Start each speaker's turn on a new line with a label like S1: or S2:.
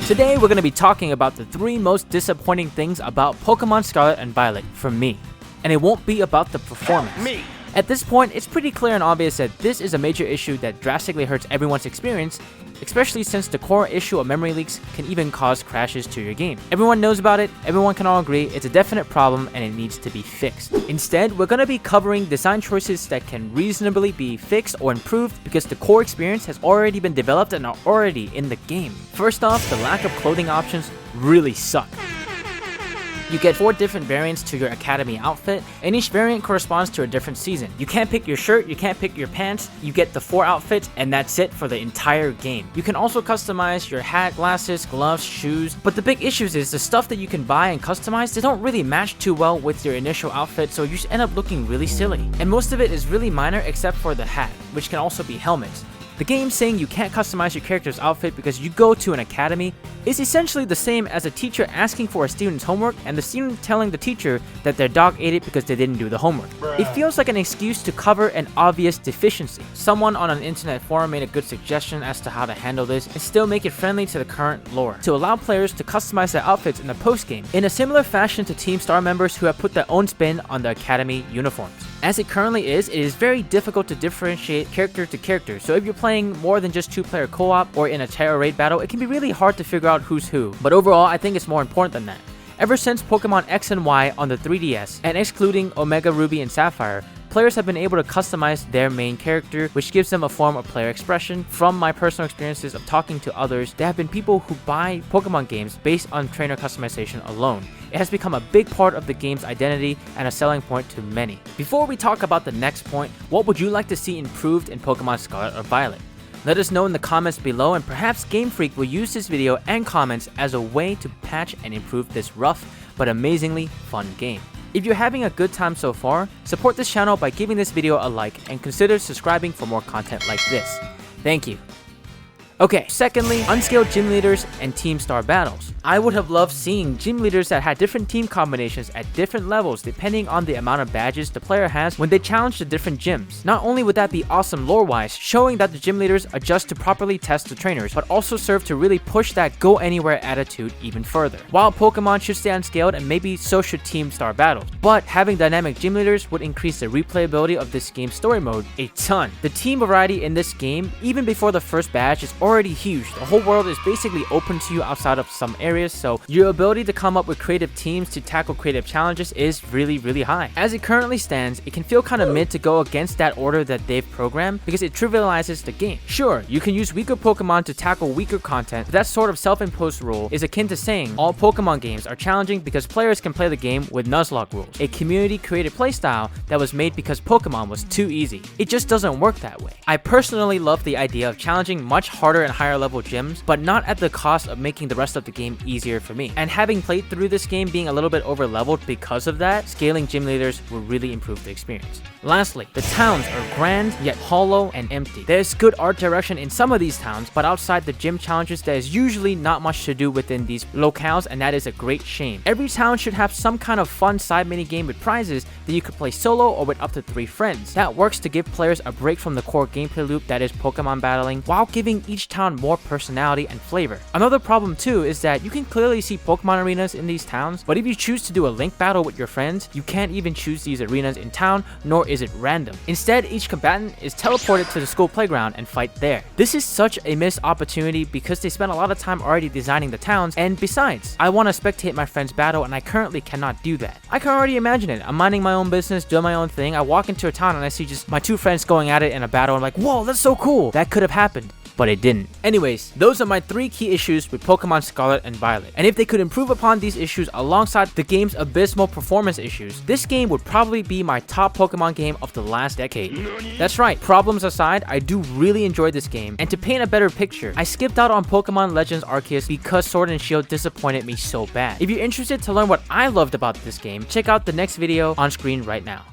S1: Today we're going to be talking about the 3 most disappointing things about Pokemon Scarlet and Violet from me. And it won't be about the performance. At this point, it's pretty clear and obvious that this is a major issue that drastically hurts everyone's experience, especially since the core issue of memory leaks can even cause crashes to your game. Everyone knows about it, everyone can all agree it's a definite problem and it needs to be fixed. Instead, we're going to be covering design choices that can reasonably be fixed or improved because the core experience has already been developed and are already in the game. First off, the lack of clothing options really suck. You get 4 different variants to your Academy outfit, and each variant corresponds to a different season. You can't pick your shirt, you can't pick your pants, you get the 4 outfits, and that's it for the entire game. You can also customize your hat, glasses, gloves, shoes, but the big issue is the stuff that you can buy and customize, they don't really match too well with your initial outfit, so you just end up looking really silly. And most of it is really minor except for the hat, which can also be helmets. The game saying you can't customize your character's outfit because you go to an academy is essentially the same as a teacher asking for a student's homework and the student telling the teacher that their dog ate it because they didn't do the homework. It feels like an excuse to cover an obvious deficiency. Someone on an internet forum made a good suggestion as to how to handle this and still make it friendly to the current lore, to allow players to customize their outfits in the post-game, in a similar fashion to Team Star members who have put their own spin on the academy uniforms. As it currently is, it is very difficult to differentiate character to character, so if you're playing more than just 2-player co-op or in a terror raid battle, it can be really hard to figure out who's who. But overall, I think it's more important than that. Ever since Pokemon X and Y on the 3DS, and excluding Omega Ruby and Sapphire, players have been able to customize their main character, which gives them a form of player expression. From my personal experiences of talking to others, there have been people who buy Pokemon games based on trainer customization alone. It has become a big part of the game's identity and a selling point to many. Before we talk about the next point, what would you like to see improved in Pokemon Scarlet or Violet? Let us know in the comments below, and perhaps Game Freak will use this video and comments as a way to patch and improve this rough but amazingly fun game. If you're having a good time so far, support this channel by giving this video a like and consider subscribing for more content like this. Thank you. Okay, secondly, unscaled gym leaders and Team Star battles. I would have loved seeing gym leaders that had different team combinations at different levels depending on the amount of badges the player has when they challenge the different gyms. Not only would that be awesome lore-wise, showing that the gym leaders adjust to properly test the trainers, but also serve to really push that go anywhere attitude even further. While Pokemon should stay unscaled, and maybe so should Team Star battles, but having dynamic gym leaders would increase the replayability of this game's story mode a ton. The team variety in this game, even before the first badge, is already huge. The whole world is basically open to you outside of some areas, so your ability to come up with creative teams to tackle creative challenges is really high. As it currently stands, it can feel kind of mid to go against that order that they've programmed because it trivializes the game. Sure, you can use weaker Pokemon to tackle weaker content, but that sort of self-imposed rule is akin to saying all Pokemon games are challenging because players can play the game with Nuzlocke rules, a community-created playstyle that was made because Pokemon was too easy. It just doesn't work that way. I personally love the idea of challenging much harder and higher level gyms, but not at the cost of making the rest of the game easier for me. And having played through this game being a little bit over leveled because of that, scaling gym leaders will really improve the experience. Lastly, the towns are grand yet hollow and empty. There's good art direction in some of these towns, but outside the gym challenges there is usually not much to do within these locales, and that is a great shame. Every town should have some kind of fun side mini game with prizes that you could play solo or with up to 3 friends. That works to give players a break from the core gameplay loop that is Pokemon battling, while giving each town more personality and flavor. Another problem too is that you can clearly see Pokemon arenas in these towns, but if you choose to do a link battle with your friends, you can't even choose these arenas in town, nor is it random. Instead, each combatant is teleported to the school playground and fight there. This is such a missed opportunity because they spent a lot of time already designing the towns, and besides, I want to spectate my friends battle and I currently cannot do that. I can already imagine it. I'm minding my own business, doing my own thing, I walk into a town and I see just my 2 friends going at it in a battle. I'm like, whoa, that's so cool. That could have happened, but it didn't. Anyways, those are my 3 key issues with Pokemon Scarlet and Violet. And if they could improve upon these issues alongside the game's abysmal performance issues, this game would probably be my top Pokemon game of the last decade. That's right, problems aside, I do really enjoy this game, and to paint a better picture, I skipped out on Pokemon Legends Arceus because Sword and Shield disappointed me so bad. If you're interested to learn what I loved about this game, check out the next video on screen right now.